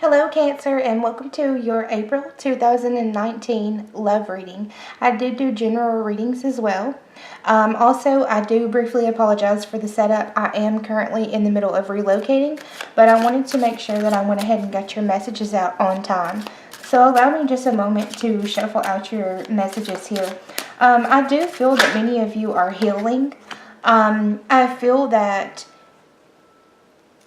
Hello Cancer, and welcome to your April 2019 love reading. I did do general readings as well. Also, I do briefly apologize for the setup. I am currently in the middle of relocating, but I wanted to make sure that I went ahead and got your messages out on time. So allow me just a moment to shuffle out your messages here. I do feel that many of you are healing. I feel that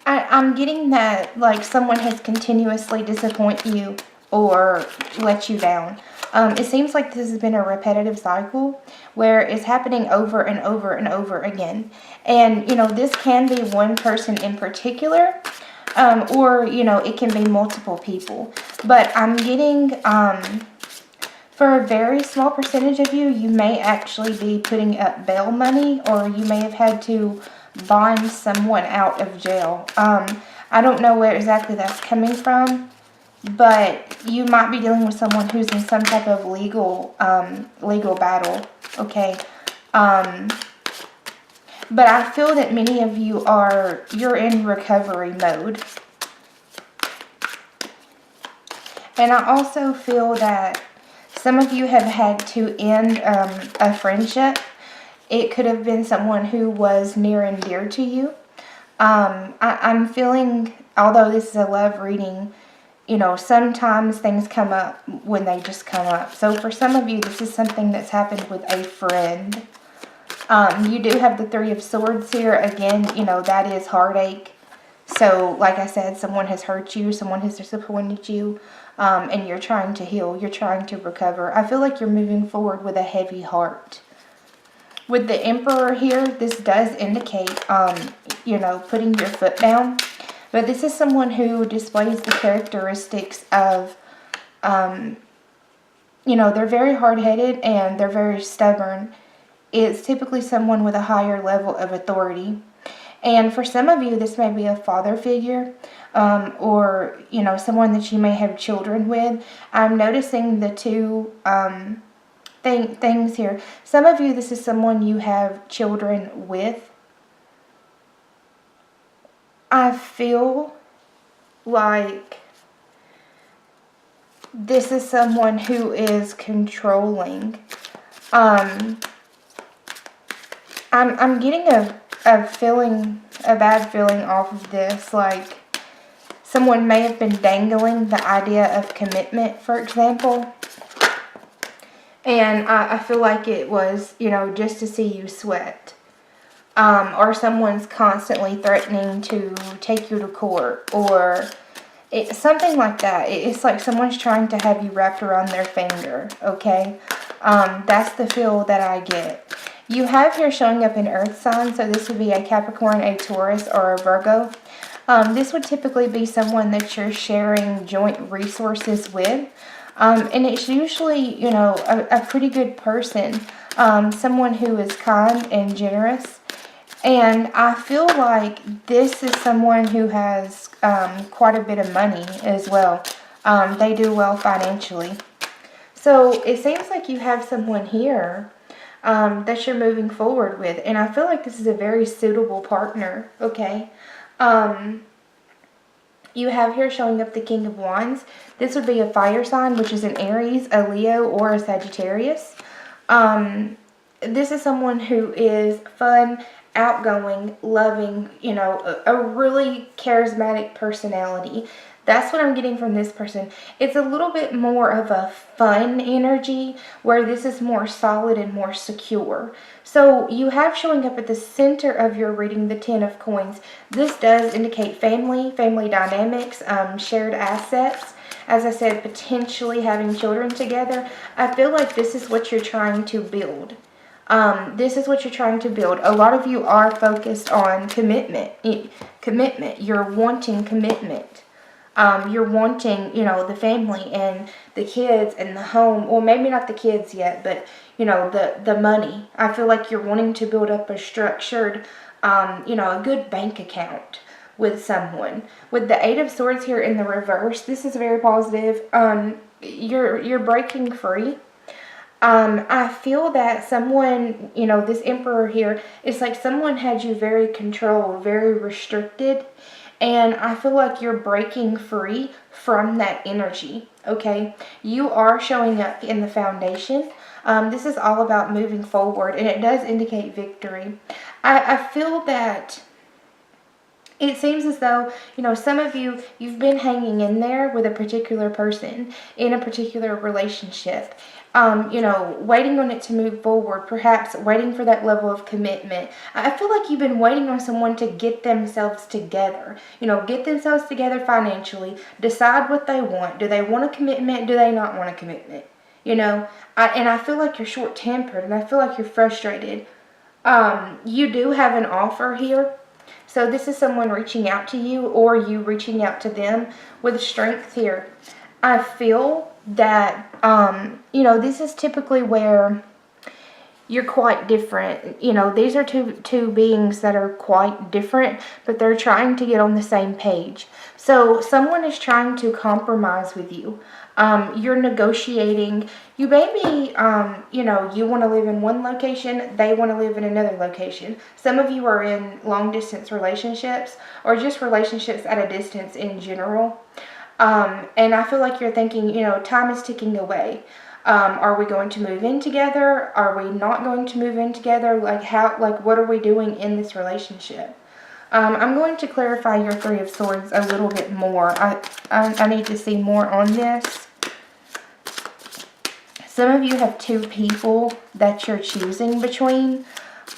I'm getting that like someone has continuously disappointed you or let you down. It seems like this has been a repetitive cycle where it's happening over and over and over again. And, this can be one person in particular, or, it can be multiple people. But I'm getting, for a very small percentage of you, you may actually be putting up bail money, or you may have had to bond someone out of jail. I don't know where exactly that's coming from, but you might be dealing with someone who's in some type of legal battle, okay? But I feel that many of you you're in recovery mode. And I also feel that some of you have had to end a friendship. It could have been someone who was near and dear to you. I'm feeling, although this is a love reading, sometimes things come up when they just come up. So for some of you, this is something that's happened with a friend. You do have the Three of Swords here. Again, that is heartache. So like I said, someone has hurt you, someone has disappointed you, and you're trying to heal. You're trying to recover. I feel like you're moving forward with a heavy heart. With the Emperor here, this does indicate, putting your foot down. But this is someone who displays the characteristics of, they're very hard-headed and they're very stubborn. It's typically someone with a higher level of authority. And for some of you, this may be a father figure, or, someone that you may have children with. I'm noticing the two, things here. Some of you, this is someone you have children with. I feel like this is someone who is controlling. I'm getting a bad feeling off of this. Like someone may have been dangling the idea of commitment, for example. And I feel like it was, just to see you sweat. Or someone's constantly threatening to take you to court. Or something like that. It's like someone's trying to have you wrapped around their finger. Okay? That's the feel that I get. You have here showing up in earth signs. So this would be a Capricorn, a Taurus, or a Virgo. This would typically be someone that you're sharing joint resources with. And it's usually, a pretty good person, someone who is kind and generous. And I feel like this is someone who has quite a bit of money as well. They do well financially. So it seems like you have someone here that you're moving forward with. And I feel like this is a very suitable partner, okay? You have here showing up the King of Wands. This would be a fire sign, which is an Aries, a Leo, or a Sagittarius. This is someone who is fun, outgoing, loving, a really charismatic personality. That's what I'm getting from this person. It's a little bit more of a fun energy, where this is more solid and more secure. So you have showing up at the center of your reading the Ten of Coins. This does indicate family dynamics, shared assets. As I said, potentially having children together. I feel like this is what you're trying to build. This is what you're trying to build. A lot of you are focused on commitment. You're wanting commitment. You're wanting, the family and the kids and the home. Well, maybe not the kids yet, but, the money. I feel like you're wanting to build up a structured, a good bank account with someone. With the Eight of Swords here in the reverse, this is very positive. You're breaking free. I feel that someone, this Emperor here, it's like someone had you very controlled, very restricted. And I feel like you're breaking free from that energy, okay? You are showing up in the foundation. This is all about moving forward, and it does indicate victory. I feel that it seems as though, some of you've been hanging in there with a particular person in a particular relationship. Waiting on it to move forward, perhaps waiting for that level of commitment. I feel like you've been waiting on someone to get themselves together, get themselves together financially, decide what they want. Do they want a commitment? Do they not want a commitment? And I feel like you're short-tempered, and I feel like you're frustrated. You do have an offer here. So this is someone reaching out to you, or you reaching out to them with strength here. I feel that, this is typically where you're quite different. These are two beings that are quite different, but they're trying to get on the same page. So someone is trying to compromise with you. You're negotiating. You maybe, you want to live in one location, they want to live in another location. Some of you are in long distance relationships, or just relationships at a distance in general. And I feel like you're thinking, time is ticking away. Are we going to move in together? Are we not going to move in together? What are we doing in this relationship? I'm going to clarify your Three of Swords a little bit more. I need to see more on this. Some of you have two people that you're choosing between.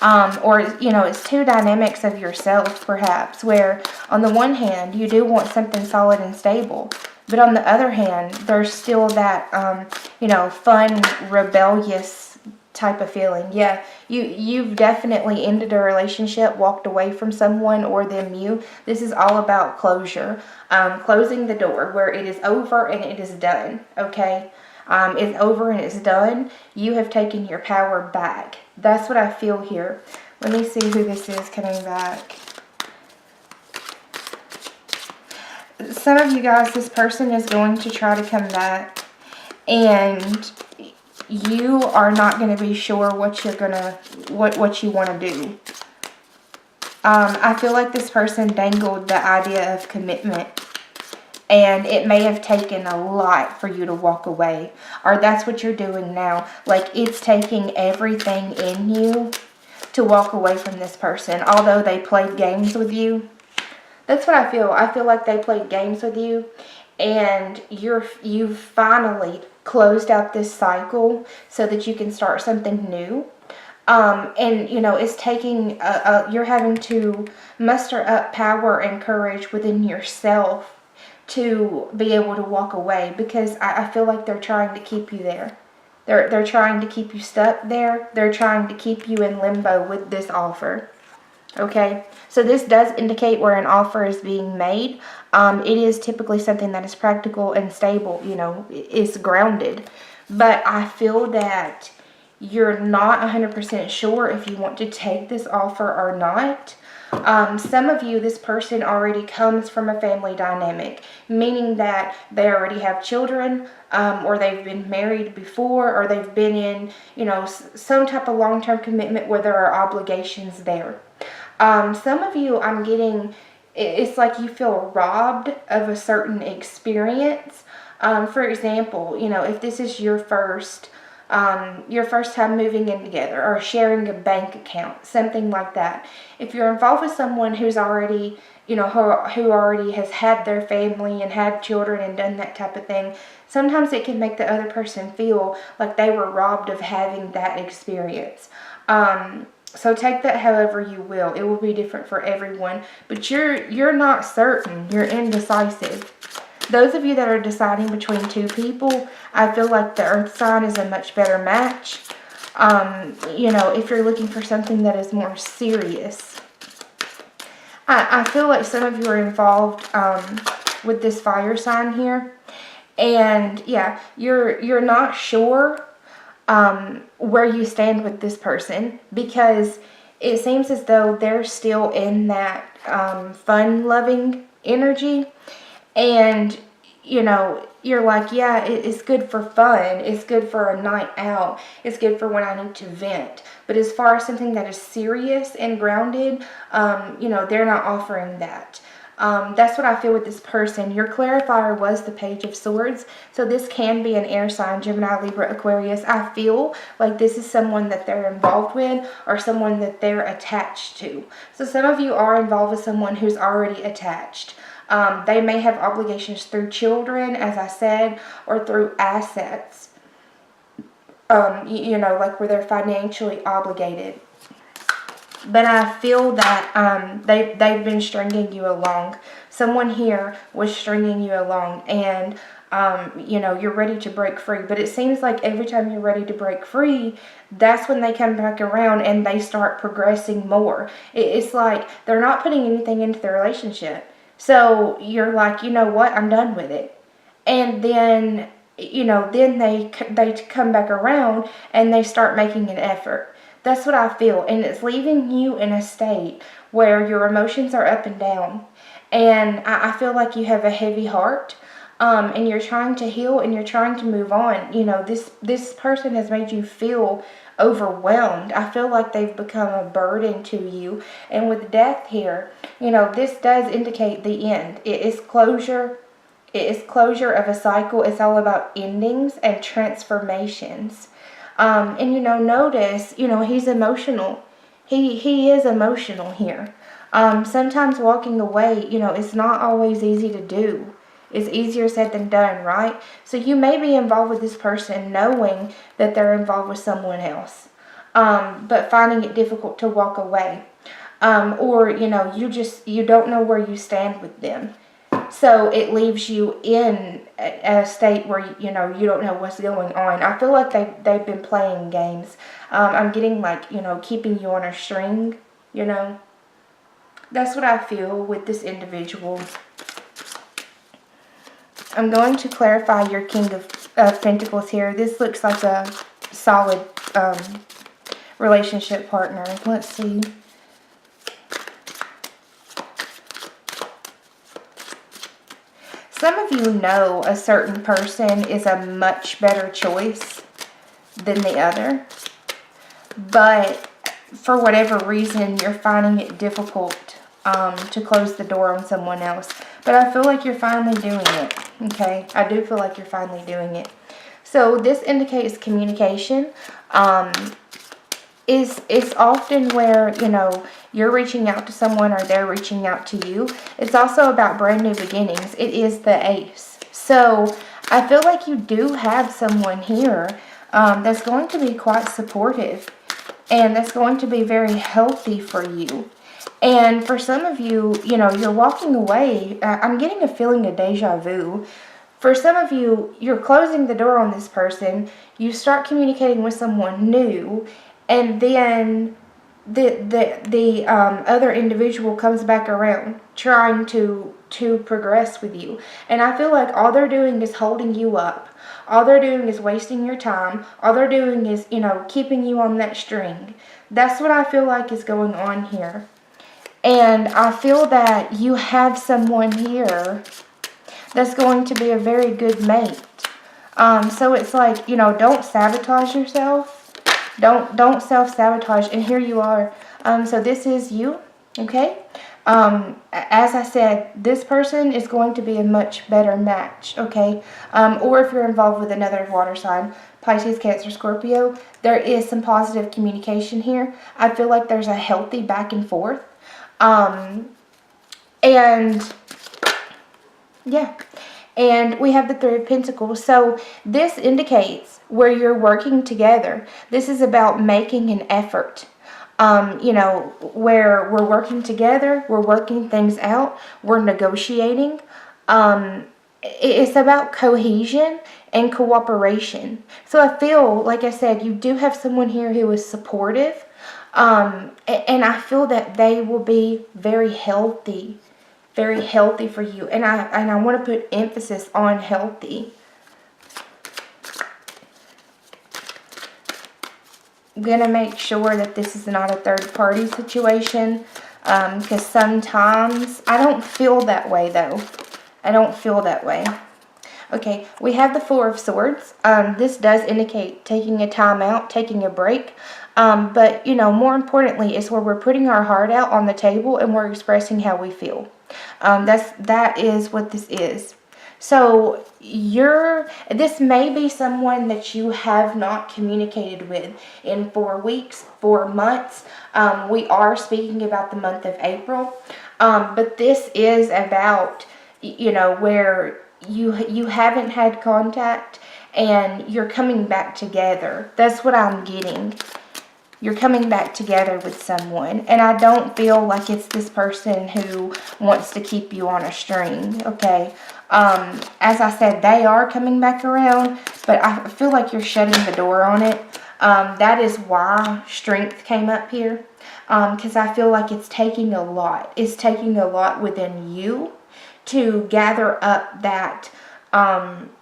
Or, it's two dynamics of yourself, perhaps, where on the one hand, you do want something solid and stable. But on the other hand, there's still that, fun, rebellious type of feeling. Yeah, you've definitely ended a relationship, walked away from someone, or them you. This is all about closure. Closing the door where it is over and it is done, okay? It's over and it's done. You have taken your power back. That's what I feel here. Let me see who this is coming back. Some of you guys, this person is going to try to come back, and you are not going to be sure what you want to do. I feel like this person dangled the idea of commitment, and it may have taken a lot for you to walk away. Or that's what you're doing now. Like, it's taking everything in you to walk away from this person. Although they played games with you. That's what I feel. I feel like they played games with you. And you've finally closed out this cycle so that you can start something new. It's taking, you're having to muster up power and courage within yourself to be able to walk away, because I feel like they're trying to keep you there. They're trying to keep you stuck there. They're trying to keep you in limbo with this offer. Okay, so this does indicate where an offer is being made. It is typically something that is practical and stable, is grounded. But I feel that you're not 100% sure if you want to take this offer or not. Some of you, this person already comes from a family dynamic, meaning that they already have children, or they've been married before, or they've been in, some type of long-term commitment where there are obligations there. Some of you, I'm getting, it's like you feel robbed of a certain experience. For example, if this is your first time moving in together, or sharing a bank account, something like that. If you're involved with someone who's already, who already has had their family and had children and done that type of thing, sometimes it can make the other person feel like they were robbed of having that experience. So take that however you will. It will be different for everyone, but you're not certain. You're indecisive. Those of you that are deciding between two people, I feel like the earth sign is a much better match. If you're looking for something that is more serious. I feel like some of you are involved with this fire sign here. And yeah, you're not sure where you stand with this person, because it seems as though they're still in that fun-loving energy. And, you're like, yeah, it's good for fun. It's good for a night out. It's good for when I need to vent. But as far as something that is serious and grounded, they're not offering that. That's what I feel with this person. Your clarifier was the Page of Swords. So this can be an air sign, Gemini, Libra, Aquarius. I feel like this is someone that they're involved with or someone that they're attached to. So some of you are involved with someone who's already attached. They may have obligations through children, as I said, or through assets. You know, like where they're financially obligated. But I feel that they've been stringing you along. Someone here was stringing you along, and you know, you're ready to break free. But it seems like every time you're ready to break free, that's when they come back around and they start progressing more. It's like they're not putting anything into the relationship. So you're like, you know what, I'm done with it. And then, you know, then they come back around and they start making an effort. That's what I feel, and it's leaving you in a state where your emotions are up and down, and I feel like you have a heavy heart, and you're trying to heal and you're trying to move on. You know, this person has made you feel overwhelmed. I feel like they've become a burden to you, and with death here, you know, this does indicate the end. It is closure. It is closure of a cycle. It's all about endings and transformations. And, you know, notice, you know, he's emotional. He is emotional here. Sometimes walking away, you know, it's not always easy to do. It's easier said than done, right? So you may be involved with this person knowing that they're involved with someone else, but finding it difficult to walk away. Or, you know, you don't know where you stand with them. So it leaves you in a state where, you know, you don't know what's going on. I feel like they've been playing games. I'm getting like, you know, keeping you on a string, you know. That's what I feel with this individual. I'm going to clarify your King of Pentacles here. This looks like a solid relationship partner. Let's see. Some of you know a certain person is a much better choice than the other, but for whatever reason, you're finding it difficult to close the door on someone else. But I feel like you're finally doing it, okay? I do feel like you're finally doing it. So this indicates communication. It's often where, you know, you're reaching out to someone or they're reaching out to you. It's also about brand new beginnings. It is the Ace. So I feel like you do have someone here that's going to be quite supportive and that's going to be very healthy for you. And for some of you, you know, you're walking away. I'm getting a feeling of deja vu. For some of you, you're closing the door on this person. You start communicating with someone new, and then the other individual comes back around trying to progress with you. And I feel like all they're doing is holding you up. All they're doing is wasting your time. All they're doing is, you know, keeping you on that string. That's what I feel like is going on here. And I feel that you have someone here that's going to be a very good mate. So it's like, you know, don't sabotage yourself. Don't self-sabotage. And here you are. So this is you, okay? As I said, this person is going to be a much better match, okay? Or if you're involved with another water sign, Pisces, Cancer, Scorpio, there is some positive communication here. I feel like there's a healthy back and forth. And yeah, and we have the Three of Pentacles. So this indicates where you're working together. This is about making an effort. You know, where we're working together, we're working things out, we're negotiating. It's about cohesion and cooperation. So I feel, like I said, you do have someone here who is supportive. And I feel that they will be very healthy for you. And I want to put emphasis on healthy. I'm going to make sure that this is not a third-party situation, because sometimes I don't feel that way, though. I don't feel that way. Okay, we have the Four of Swords. This does indicate taking a time out, taking a break. But, you know, more importantly is where we're putting our heart out on the table and we're expressing how we feel. That is what this is. So this may be someone that you have not communicated with in 4 weeks, 4 months. We are speaking about the month of April. But this is about, where you haven't had contact and you're coming back together. That's what I'm getting. You're coming back together with someone, and I don't feel like it's this person who wants to keep you on a string, okay? As I said, they are coming back around, but I feel like you're shutting the door on it. That is why strength came up here, because I feel like it's taking a lot. It's taking a lot within you to gather up that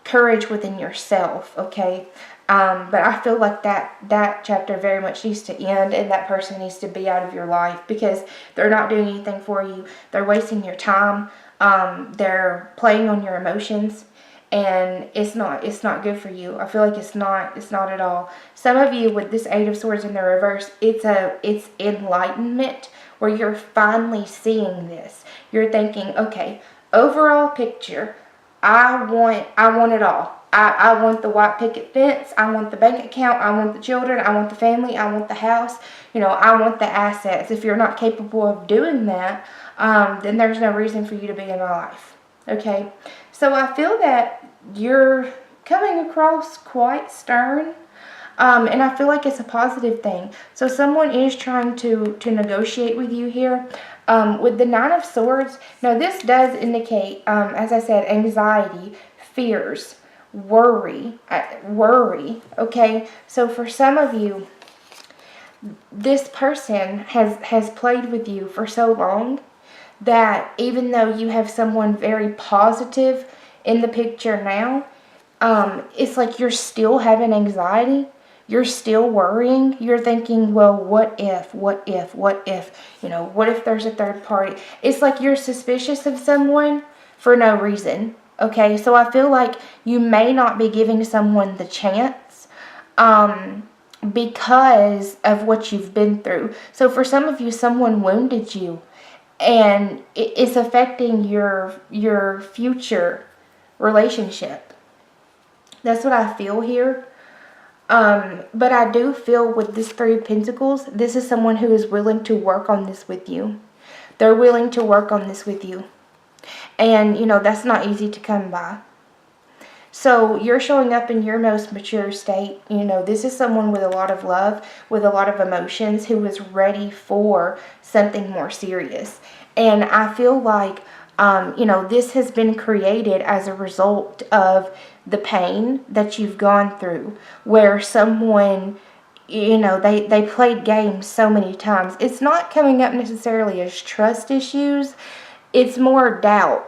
courage within yourself, okay? But I feel like that chapter very much needs to end, and that person needs to be out of your life, because they're not doing anything for you. They're wasting your time. They're playing on your emotions, and it's not good for you. I feel like it's not at all. Some of you with this Eight of Swords in the reverse, it's enlightenment, where you're finally seeing this. You're thinking, okay, overall picture, I want it all. I want the white picket fence. I want the bank account. I want the children. I want the family. I want the house. I want the assets. If you're not capable of doing that, then there's no reason for you to be in my life. Okay? So I feel that you're coming across quite stern. And I feel like it's a positive thing. So someone is trying to negotiate with you here. With the Nine of Swords, now this does indicate, as I said, anxiety, fears, worry, okay? So for some of you, this person has played with you for so long that even though you have someone very positive in the picture now, it's like you're still having anxiety. You're still worrying. You're thinking, well, what if? What if there's a third party? It's like you're suspicious of someone for no reason. Okay, so I feel like you may not be giving someone the chance because of what you've been through. So for some of you, someone wounded you, and it's affecting your future relationship. That's what I feel here. But I do feel with this Three of Pentacles, this is someone who is willing to work on this with you. They're willing to work on this with you. And, that's not easy to come by. So you're showing up in your most mature state. This is someone with a lot of love, with a lot of emotions, who is ready for something more serious. And I feel like, this has been created as a result of the pain that you've gone through, where someone, they played games so many times. It's not coming up necessarily as trust issues. It's more doubt,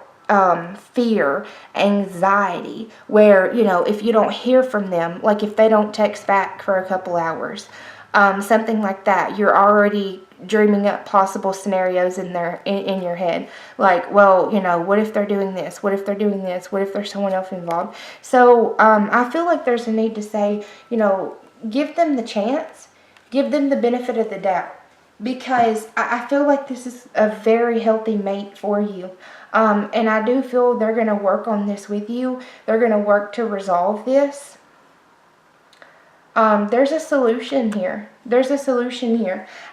fear, anxiety, where, if you don't hear from them, like if they don't text back for a couple hours, something like that, you're already dreaming up possible scenarios in your head. Like, well, what if they're doing this? What if they're doing this? What if there's someone else involved? So, I feel like there's a need to say, give them the chance, give them the benefit of the doubt. Because I feel like this is a very healthy mate for you. And I do feel they're going to work on this with you. They're going to work to resolve this. There's a solution here.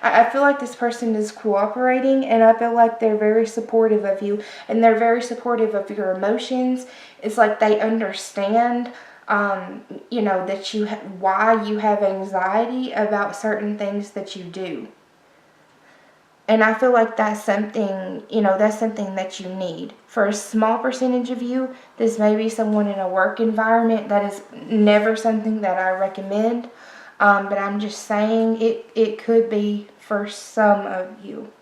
I feel like this person is cooperating, and I feel like they're very supportive of you, and they're very supportive of your emotions. It's like they understand, that why you have anxiety about certain things that you do. And I feel like that's something, that you need. For a small percentage of you, this may be someone in a work environment. That is never something that I recommend. But I'm just saying it could be for some of you.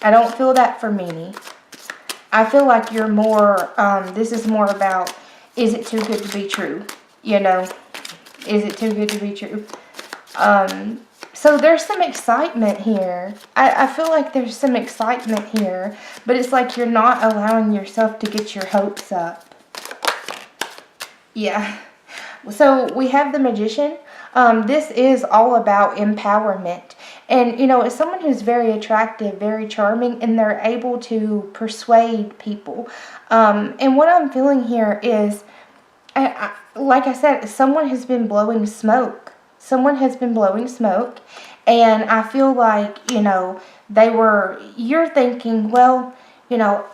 I don't feel that for many. I feel like you're more, this is more about, is it too good to be true? Is it too good to be true? So there's some excitement here. I feel like there's some excitement here, but it's like you're not allowing yourself to get your hopes up. Yeah. So we have the Magician. This is all about empowerment. And, you know, it's someone who's very attractive, very charming, and they're able to persuade people. And what I'm feeling here is, like I said, someone has been blowing smoke. Someone has been blowing smoke. And I feel like, you know, you're thinking, well, you know,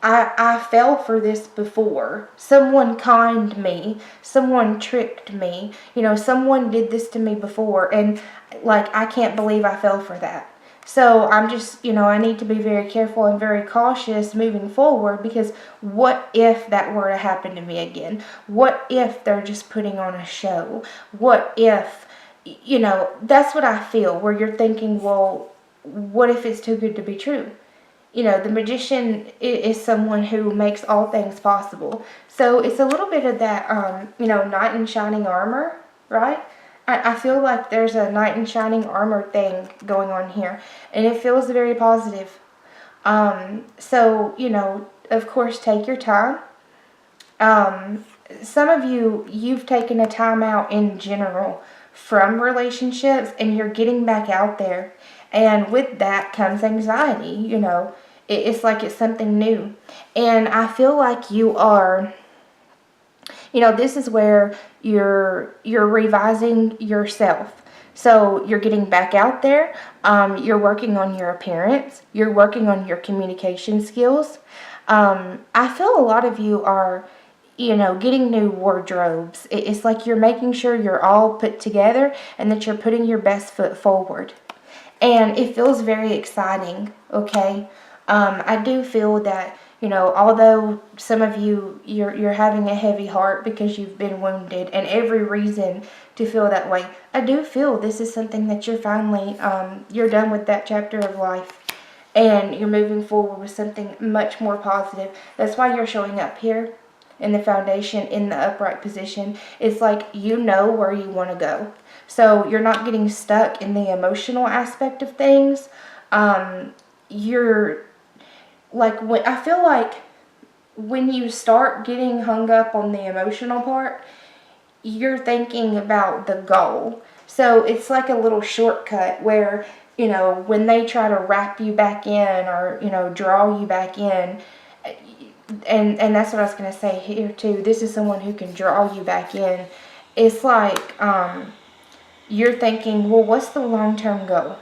I fell for this before. Someone conned me. Someone tricked me. You know, someone did this to me before. And, like, I can't believe I fell for that. So I'm just, you know, I need to be very careful and very cautious moving forward, because what if that were to happen to me again? What if they're just putting on a show? What if, you know, that's what I feel, where you're thinking, well, what if it's too good to be true? You know, the magician is someone who makes all things possible. So it's a little bit of that, you know, knight in shining armor, right? I feel like there's a knight in shining armor thing going on here, and it feels very positive. So, you know, of course, take your time. Some of you've taken a time out in general from relationships, and you're getting back out there. And with that comes anxiety, you know. It's like it's something new. And I feel like you are, you know, this is where you're revising yourself. So you're getting back out there. You're working on your appearance. You're working on your communication skills. I feel a lot of you are, you know, getting new wardrobes. It's like you're making sure you're all put together and that you're putting your best foot forward. And it feels very exciting, okay? I do feel that, you know, although some of you're having a heavy heart because you've been wounded, and every reason to feel that way, I do feel this is something that you're finally, you're done with that chapter of life, and you're moving forward with something much more positive. That's why you're showing up here in the foundation in the upright position. It's like you know where you want to go. So you're not getting stuck in the emotional aspect of things. You're like, I feel like when you start getting hung up on the emotional part, you're thinking about the goal. So it's like a little shortcut where, you know, when they try to wrap you back in, or, you know, draw you back in, and that's what I was going to say here too. This is someone who can draw you back in. It's like you're thinking, well, what's the long-term goal?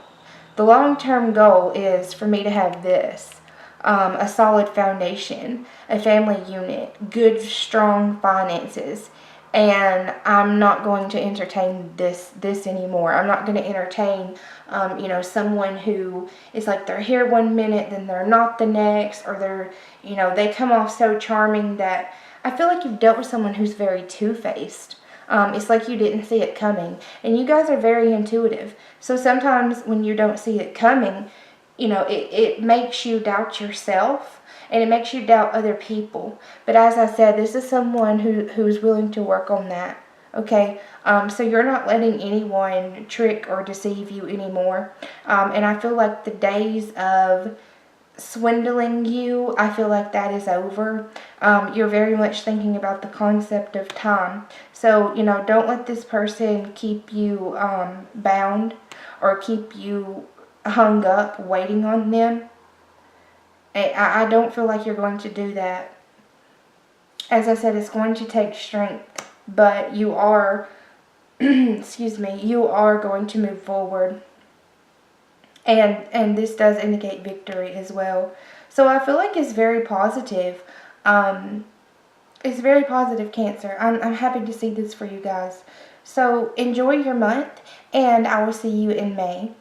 The long-term goal is for me to have this. A solid foundation, a family unit, good, strong finances, and I'm not going to entertain this anymore. I'm not going to entertain, you know, someone who is like they're here one minute, then they're not the next, or they're, you know, they come off so charming that I feel like you've dealt with someone who's very two-faced. It's like you didn't see it coming, and you guys are very intuitive. So sometimes when you don't see it coming, you know, it makes you doubt yourself, and it makes you doubt other people. But as I said, this is someone who's willing to work on that, okay? So you're not letting anyone trick or deceive you anymore. And I feel like the days of swindling you, I feel like that is over. You're very much thinking about the concept of time. So, you know, don't let this person keep you bound or keep you hung up waiting on them. I don't feel like you're going to do that. As I said, it's going to take strength, but you are, excuse me, you are going to move forward. And this does indicate victory as well. So I feel like it's very positive. It's very positive, Cancer. I'm happy to see this for you guys. So enjoy your month, and I will see you in May.